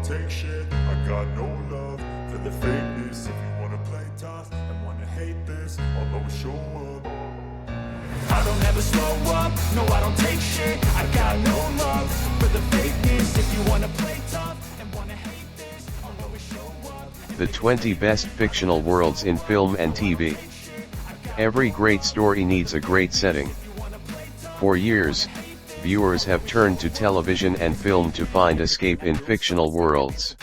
take shit. I got no love for the fakeness. If you wanna play tough and wanna hate this, I'll always show up. I don't ever slow up, no I don't take shit. I got no love for the fakeness. If you wanna play tough and wanna hate this, I'll always show up. The 20 best fictional worlds in film and TV. Every great story needs a great setting. For years, viewers have turned to television and film to find escape in fictional worlds.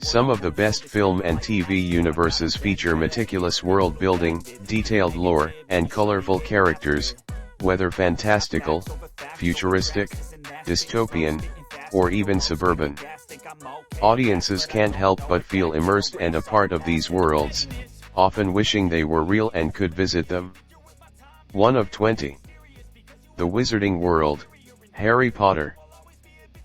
Some of the best film and TV universes feature meticulous world building, detailed lore, and colorful characters, whether fantastical, futuristic, dystopian, or even suburban. Audiences can't help but feel immersed and a part of these worlds, often wishing they were real and could visit them. 1 of 20. The Wizarding World, Harry Potter.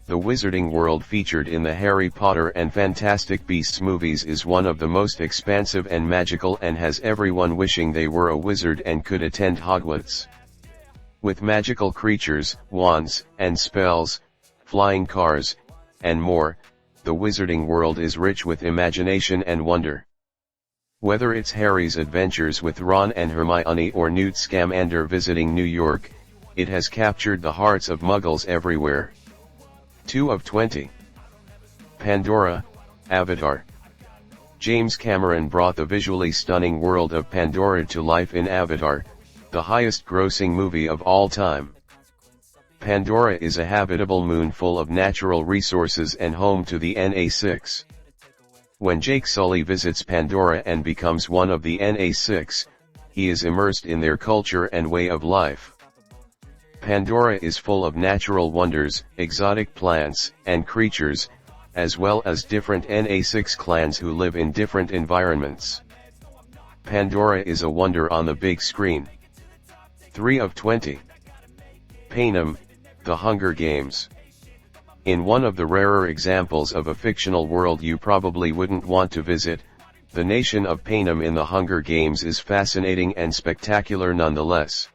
The Wizarding World featured in the Harry Potter and Fantastic Beasts movies is one of the most expansive and magical and has everyone wishing they were a wizard and could attend Hogwarts. With magical creatures, wands, and spells, flying cars, and more, the Wizarding World is rich with imagination and wonder. Whether it's Harry's adventures with Ron and Hermione or Newt Scamander visiting New York, it has captured the hearts of muggles everywhere. 2 of 20. Pandora, Avatar. James Cameron brought the visually stunning world of Pandora to life in Avatar, the highest-grossing movie of all time. Pandora is a habitable moon full of natural resources and home to the NA6. When Jake Sully visits Pandora and becomes one of the NA6, he is immersed in their culture and way of life. Pandora is full of natural wonders, exotic plants, and creatures, as well as different NA6 clans who live in different environments. Pandora is a wonder on the big screen. 3 of 20. Panem, The Hunger Games. In one of the rarer examples of a fictional world you probably wouldn't want to visit, the nation of Panem in the Hunger Games is fascinating and spectacular nonetheless.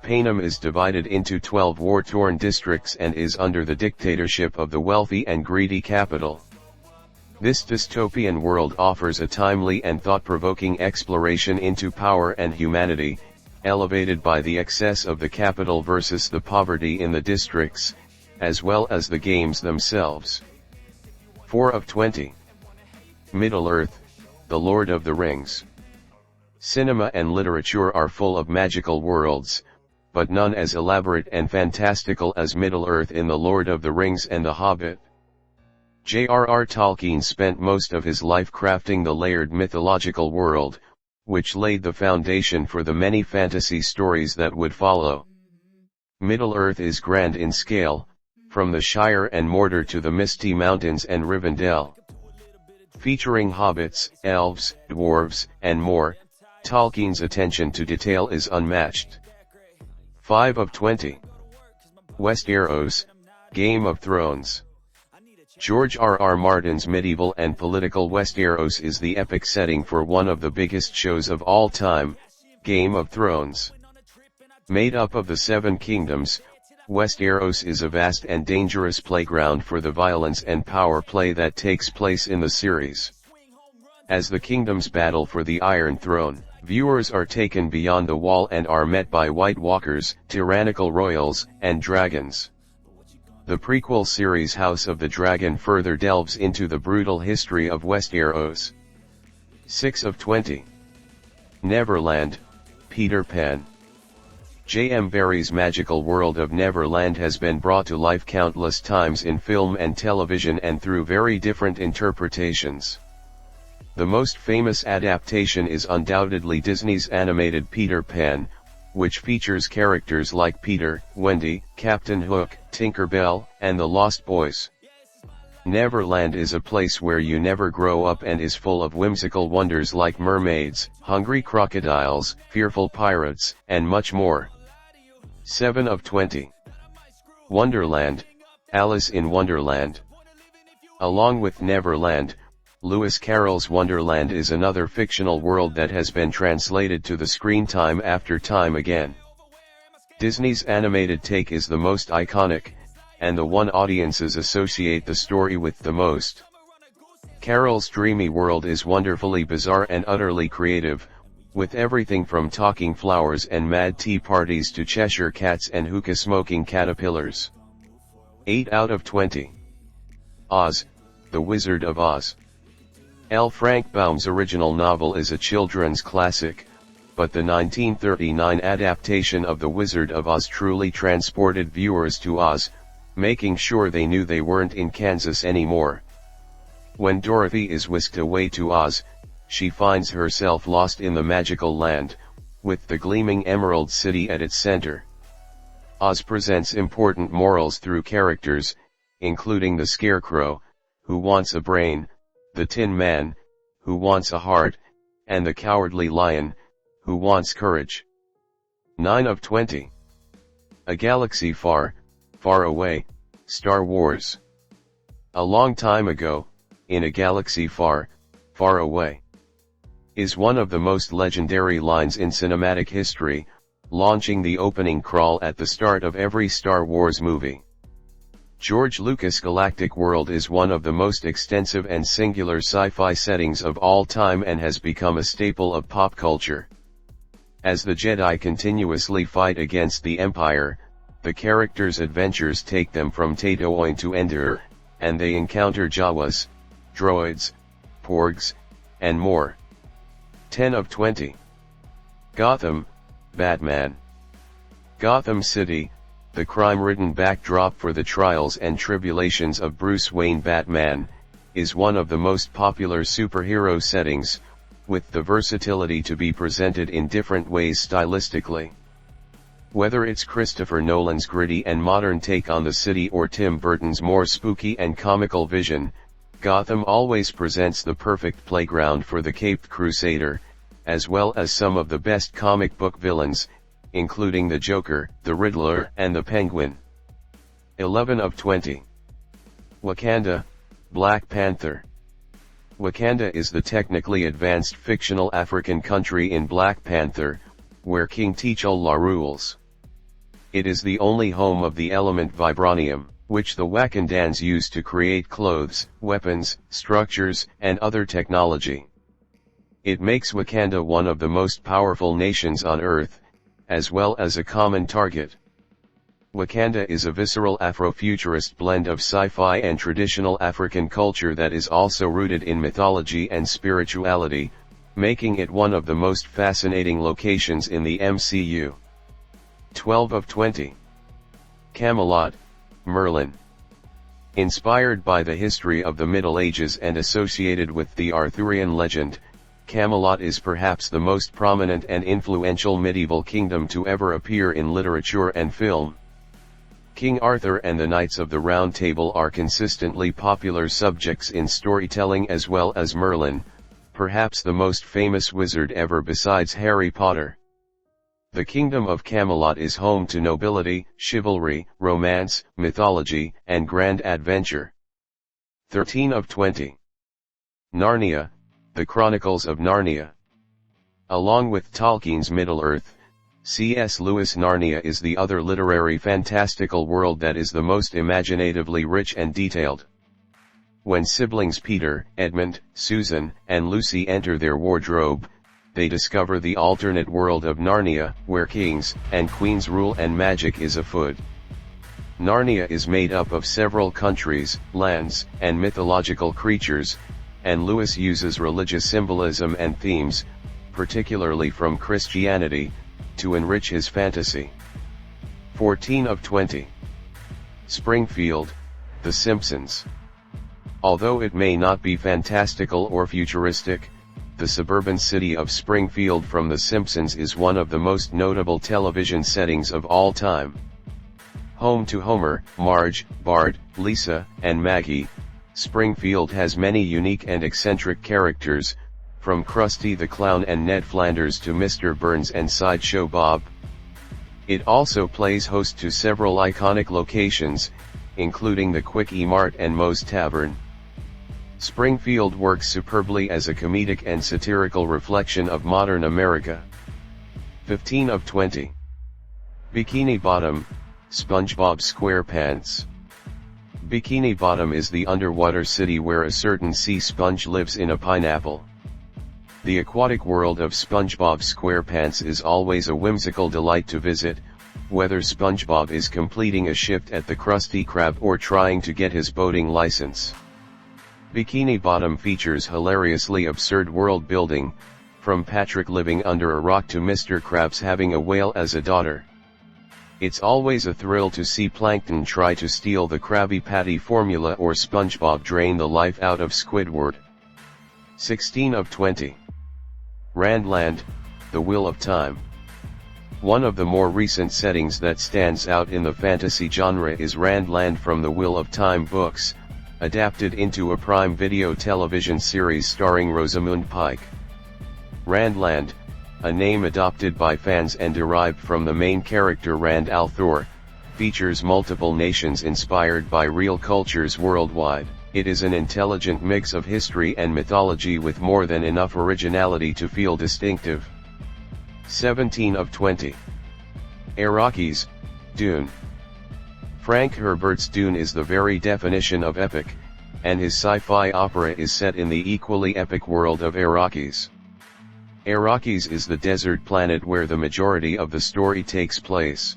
Panem is divided into 12 war-torn districts and is under the dictatorship of the wealthy and greedy capital. This dystopian world offers a timely and thought-provoking exploration into power and humanity, elevated by the excess of the capital versus the poverty in the districts, as well as the games themselves. 4 of 20. Middle-earth, The Lord of the Rings. Cinema and literature are full of magical worlds, but none as elaborate and fantastical as Middle-earth in The Lord of the Rings and The Hobbit. J.R.R. Tolkien spent most of his life crafting the layered mythological world, which laid the foundation for the many fantasy stories that would follow. Middle-earth is grand in scale, from the Shire and Mordor to the Misty Mountains and Rivendell. Featuring hobbits, elves, dwarves, and more, Tolkien's attention to detail is unmatched. 5 of 20. Westeros, Game of Thrones. George R.R. Martin's medieval and political Westeros is the epic setting for one of the biggest shows of all time, Game of Thrones. Made up of the 7 kingdoms, Westeros is a vast and dangerous playground for the violence and power play that takes place in the series. As the kingdoms battle for the Iron Throne, viewers are taken beyond the wall and are met by White Walkers, tyrannical royals, and dragons. The prequel series House of the Dragon further delves into the brutal history of Westeros. 6 of 20. Neverland, Peter Pan. J.M. Barrie's magical world of Neverland has been brought to life countless times in film and television and through very different interpretations. The most famous adaptation is undoubtedly Disney's animated Peter Pan, which features characters like Peter, Wendy, Captain Hook, Tinker Bell, and the Lost Boys. Neverland is a place where you never grow up and is full of whimsical wonders like mermaids, hungry crocodiles, fearful pirates, and much more. 7 of 20. Wonderland, Alice in Wonderland. Along with Neverland, Lewis Carroll's Wonderland is another fictional world that has been translated to the screen time after time again. Disney's animated take is the most iconic, and the one audiences associate the story with the most. Carol's dreamy world is wonderfully bizarre and utterly creative, with everything from talking flowers and mad tea parties to Cheshire cats and hookah-smoking caterpillars. 8 out of 20. Oz, The Wizard of Oz. L. Frank Baum's original novel is a children's classic, but the 1939 adaptation of The Wizard of Oz truly transported viewers to Oz, making sure they knew they weren't in Kansas anymore. When Dorothy is whisked away to Oz, she finds herself lost in the magical land, with the gleaming Emerald City at its center. Oz presents important morals through characters, including the Scarecrow, who wants a brain, the Tin Man, who wants a heart, and the Cowardly Lion, who wants courage. 9 of 20. A Galaxy Far, Far Away, Star Wars. A long time ago, in a galaxy far, far away, is one of the most legendary lines in cinematic history, launching the opening crawl at the start of every Star Wars movie. George Lucas' Galactic World is one of the most extensive and singular sci-fi settings of all time and has become a staple of pop culture. As the Jedi continuously fight against the Empire, the characters' adventures take them from Tatooine to Endor, and they encounter Jawas, droids, porgs, and more. 10 of 20. Gotham, Batman. Gotham City, the crime-ridden backdrop for the trials and tribulations of Bruce Wayne Batman, is one of the most popular superhero settings, with the versatility to be presented in different ways stylistically. Whether it's Christopher Nolan's gritty and modern take on the city or Tim Burton's more spooky and comical vision, Gotham always presents the perfect playground for the Caped Crusader, as well as some of the best comic book villains, including the Joker, the Riddler, and the Penguin. 11 of 20. Wakanda, Black Panther. Wakanda is the technically advanced fictional African country in Black Panther, where King T'Challa rules. It is the only home of the element vibranium, which the Wakandans use to create clothes, weapons, structures, and other technology. It makes Wakanda one of the most powerful nations on Earth, as well as a common target. Wakanda is a visceral Afrofuturist blend of sci-fi and traditional African culture that is also rooted in mythology and spirituality, making it one of the most fascinating locations in the MCU. 12 of 20. Camelot, Merlin. Inspired by the history of the Middle Ages and associated with the Arthurian legend, Camelot is perhaps the most prominent and influential medieval kingdom to ever appear in literature and film. King Arthur and the Knights of the Round Table are consistently popular subjects in storytelling, as well as Merlin, perhaps the most famous wizard ever besides Harry Potter. The Kingdom of Camelot is home to nobility, chivalry, romance, mythology, and grand adventure. 13 of 20. Narnia, The Chronicles of Narnia. Along with Tolkien's Middle-earth, C.S. Lewis' Narnia is the other literary fantastical world that is the most imaginatively rich and detailed. When siblings Peter, Edmund, Susan, and Lucy enter their wardrobe, they discover the alternate world of Narnia, where kings and queens rule and magic is afoot. Narnia is made up of several countries, lands, and mythological creatures, and Lewis uses religious symbolism and themes, particularly from Christianity, to enrich his fantasy. 14 of 20. Springfield, The Simpsons. Although it may not be fantastical or futuristic, the suburban city of Springfield from The Simpsons is one of the most notable television settings of all time. Home to Homer, Marge, Bart, Lisa, and Maggie, Springfield has many unique and eccentric characters, from Krusty the Clown and Ned Flanders to Mr. Burns and Sideshow Bob. It also plays host to several iconic locations, including the Quickie Mart and Moe's Tavern. Springfield works superbly as a comedic and satirical reflection of modern America. 15 of 20. Bikini Bottom, SpongeBob SquarePants. Bikini Bottom is the underwater city where a certain sea sponge lives in a pineapple. The aquatic world of SpongeBob SquarePants is always a whimsical delight to visit, whether SpongeBob is completing a shift at the Krusty Krab or trying to get his boating license. Bikini Bottom features hilariously absurd world building, from Patrick living under a rock to Mr. Krabs having a whale as a daughter. It's always a thrill to see Plankton try to steal the Krabby Patty formula or SpongeBob drain the life out of Squidward. 16 of 20. Randland, The Wheel of Time. One of the more recent settings that stands out in the fantasy genre is Randland from the Wheel of Time books, adapted into a Prime Video television series starring Rosamund Pike. Randland, a name adopted by fans and derived from the main character Rand al'Thor, features multiple nations inspired by real cultures worldwide. It is an intelligent mix of history and mythology with more than enough originality to feel distinctive. 17 of 20. Arrakis, Dune. Frank Herbert's Dune is the very definition of epic, and his sci-fi opera is set in the equally epic world of Arrakis. Arrakis is the desert planet where the majority of the story takes place.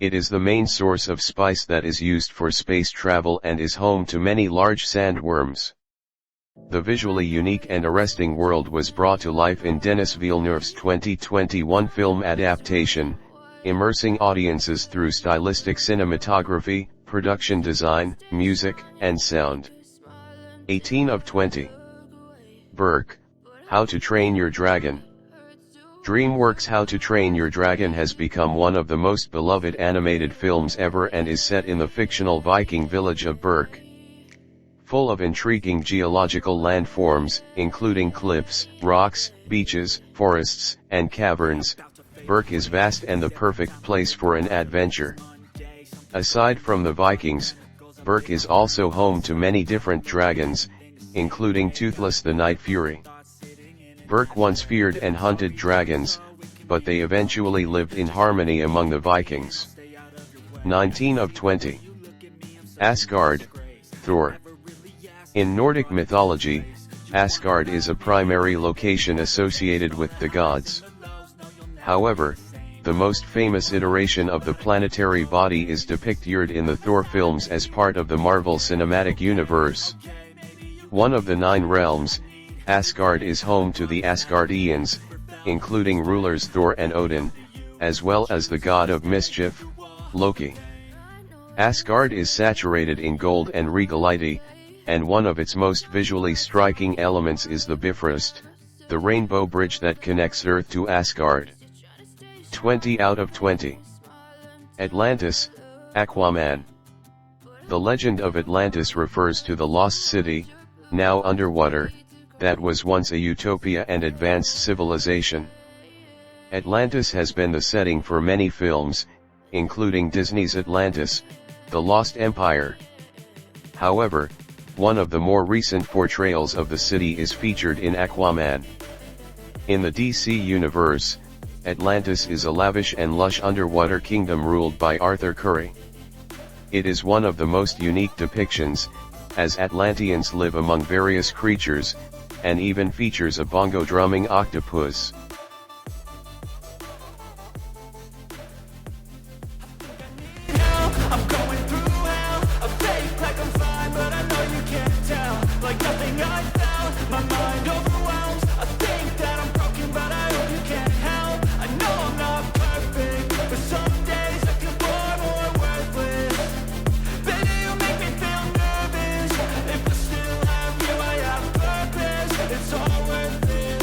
It is the main source of spice that is used for space travel and is home to many large sandworms. The visually unique and arresting world was brought to life in Denis Villeneuve's 2021 film adaptation, immersing audiences through stylistic cinematography, production design, music, and sound. 18 of 20. Berk, How to Train Your Dragon. DreamWorks' How to Train Your Dragon has become one of the most beloved animated films ever and is set in the fictional Viking village of Berk. Full of intriguing geological landforms, including cliffs, rocks, beaches, forests, and caverns, Berk is vast and the perfect place for an adventure. Aside from the Vikings, Berk is also home to many different dragons, including Toothless the Night Fury. Berk once feared and hunted dragons, but they eventually lived in harmony among the Vikings. 19 of 20. Asgard, Thor. In Nordic mythology, Asgard is a primary location associated with the gods. However, the most famous iteration of the planetary body is depicted in the Thor films as part of the Marvel Cinematic Universe. One of the 9 realms, Asgard is home to the Asgardians, including rulers Thor and Odin, as well as the god of mischief, Loki. Asgard is saturated in gold and regality, and one of its most visually striking elements is the Bifrost, the rainbow bridge that connects Earth to Asgard. 20 out of 20. Atlantis, Aquaman. The legend of Atlantis refers to the lost city, now underwater, that was once a utopia and advanced civilization. Atlantis has been the setting for many films, including Disney's Atlantis, The Lost Empire. However, one of the more recent portrayals of the city is featured in Aquaman. In the DC universe, Atlantis is a lavish and lush underwater kingdom ruled by Arthur Curry. It is one of the most unique depictions, as Atlanteans live among various creatures, and even features a bongo-drumming octopus. I'm going through hell, I fake like I'm fine, but I know you can't tell. Like nothing I felt, my mind overwhelms. I think that I'm broken, but I hope you can't help. I know I'm not perfect, but some days I feel far more worthless. Baby, you make me feel nervous. If I still have you, I have purpose. It's all worth it.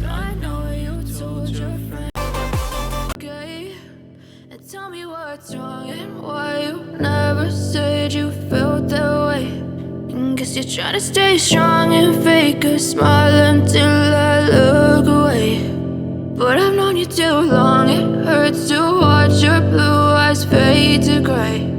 I know you told your friend. Okay, and tell me what's wrong and why you never said you felt that way. And guess you're trying to stay strong and fake a smile until I look away. But I've known you too long, it hurts to watch your blue eyes fade to gray.